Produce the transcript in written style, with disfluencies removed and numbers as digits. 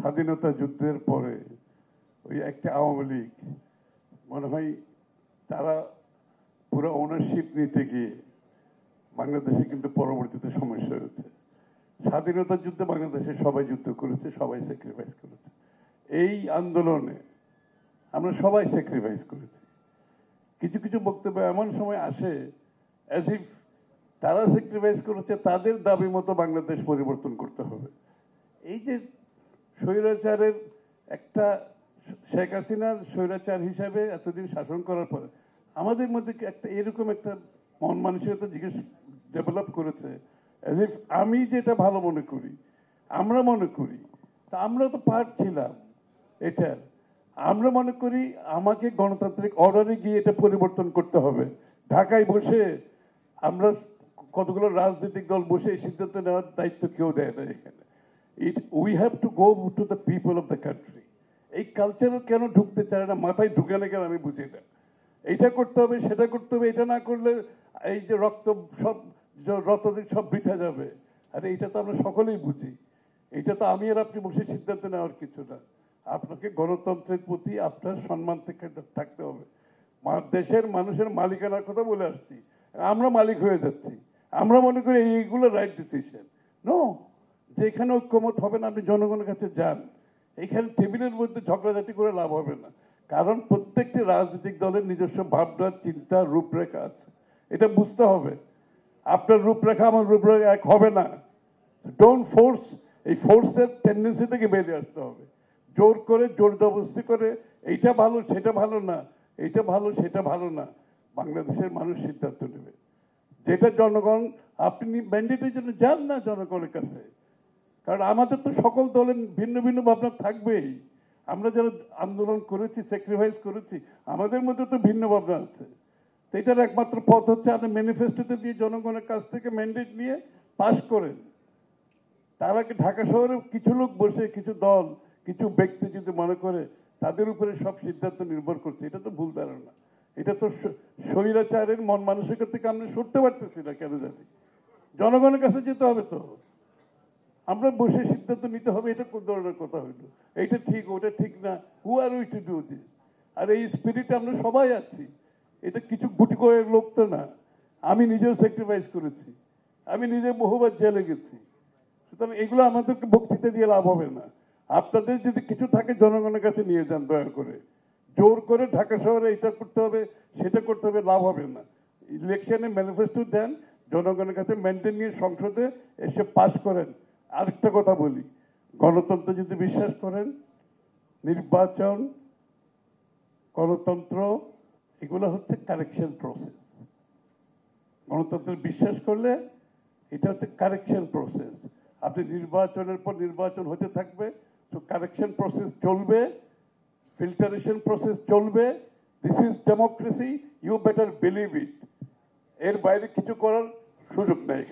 স্বাধীনতা যুদ্ধের পরে ওই একটা আওয়ামী লীগ মনে হয় তারা পুরো ওনারশিপ নিতে গিয়ে বাংলাদেশে কিন্তু পরবর্তীতে সমস্যা হয়েছে। স্বাধীনতা যুদ্ধে বাংলাদেশে সবাই যুদ্ধ করেছে, সবাই স্যাক্রিফাইস করেছে। এই আন্দোলনে আমরা সবাই স্যাক্রিফাইস করেছি। কিছু কিছু বক্তব্য এমন সময় আসে অ্যাজ ইফ তারা স্যাক্রিফাইস করেছে, তাদের দাবি মতো বাংলাদেশ পরিবর্তন করতে হবে। এই যে স্বৈরাচারের একটা শেখ হাসিনার স্বৈরাচার হিসাবে এতদিন শাসন করার পরে আমাদের মধ্যে একটা এরকম একটা মন মানসিকতা জিজ্ঞেস ডেভেলপ করেছে অ্যাজ ইফ আমি যেটা ভালো মনে করি, আমরা মনে করি, তা আমরা তো পার্ট ছিলাম এটার। আমরা মনে করি আমাকে গণতান্ত্রিক অর্ডারে গিয়ে এটা পরিবর্তন করতে হবে। ঢাকায় বসে আমরা কতগুলো রাজনৈতিক দল বসে এই সিদ্ধান্ত নেওয়ার দায়িত্ব কেউ দেয় না এখানে। We have to go to the people of the country. এই কালচারও কেন ঢুকতে চায় না, মাথায় ঢুকে না কেন আমি বুঝি না। এইটা করতে হবে, সেটা করতে হবে, এটা না করলে এই যে রক্ত সব বৃথা যাবে। আর এইটা তো আমরা সকলেই বুঝি। এটা তো আমি আর আপনি বসে সিদ্ধান্ত নেওয়ার কিছু না। আপনাকে গণতন্ত্রের প্রতি আপনার সম্মান থেকে থাকতে হবে। দেশের মানুষের মালিকানার কথা বলে আসছি, আমরা মালিক হয়ে যাচ্ছি। আমরা মনে করি এইগুলো রাইট ডিসিশন। নো, যেখানে ঐক্যমত হবে না আপনি জনগণের কাছে যান। এইখানে টেবিলের মধ্যে ঝগড়াঝাটি করে লাভ হবে না, কারণ প্রত্যেকটি রাজনৈতিক দলের নিজস্ব ভাবনা, চিন্তা, রূপরেখা আছে। এটা বুঝতে হবে। আপনার রূপরেখা আমার রূপরেখা এক হবে না। ডোন্ট ফোর্স, এই ফোর্সের টেন্ডেন্সি থেকে বেরিয়ে আসতে হবে। জোর করে, জোর জবরদস্তি করে এইটা ভালো সেটা ভালো না, এইটা ভালো সেটা ভালো না, বাংলাদেশের মানুষ সিদ্ধান্ত নেবে। যেটা জনগণ, আপনি ম্যান্ডেটের জন্য যান না জনগণের কাছে, কারণ আমাদের তো সকল দলের ভিন্ন ভিন্ন ভাবনা থাকবেই। আমরা যারা আন্দোলন করেছি, স্যাক্রিফাইস করেছি, আমাদের মধ্যে তো ভিন্ন ভাবনা আছে। তো এটার একমাত্র পথ হচ্ছে আপনি ম্যানিফেস্টোতে দিয়ে জনগণের কাছ থেকে ম্যান্ডেট নিয়ে পাশ করেন। তার আগে ঢাকা শহরে কিছু লোক বসে, কিছু দল, কিছু ব্যক্তি যদি মনে করে তাদের উপরে সব সিদ্ধান্ত নির্ভর করছে, এটা তো ভুল ধারণা। এটা তো স্বৈরাচারের মন মানসিকতা থেকে আমরা সরতে পারতেছি না কেন জানি। জনগণের কাছে যেতে হবে তো, আমরা বসে সিদ্ধান্ত নিতে হবে। এটা কোন ধরনের কথা হইলো? এইটা ঠিক, ওটা ঠিক না, হু আর উই টু ডু দিস? আর এই স্পিরিটে আমরা সবাই আছি। এটা কিছু গুটি কয়েক লোক তো না। আমি নিজেও স্যাক্রিফাইস করেছি, আমি নিজে বহুবার জেলে গেছি। সুতরাং এগুলো আমাদেরকে বক্তৃতা দিয়ে লাভ হবে না। আপনাদের যদি কিছু থাকে জনগণের কাছে নিয়ে যান দয়া করে। জোর করে ঢাকা শহরে এটা করতে হবে সেটা করতে হবে, লাভ হবে না। ইলেকশনে ম্যানিফেস্টো দেন, জনগণের কাছে মেনটেন নিয়ে সংসদে এসে পাস করেন। আরেকটা কথা বলি, গণতন্ত্র যদি বিশ্বাস করেন, নির্বাচন, গণতন্ত্র, এগুলো হচ্ছে কারেকশন প্রসেস। গণতন্ত্রে বিশ্বাস করলে এটা হচ্ছে কারেকশন প্রসেস। আপনি নির্বাচনের পর নির্বাচন হতে থাকবে, তো কারেকশন প্রসেস চলবে, ফিল্টারেশন প্রসেস চলবে। This is democracy, you better believe it. এর বাইরে কিছু করার সুযোগ নেই।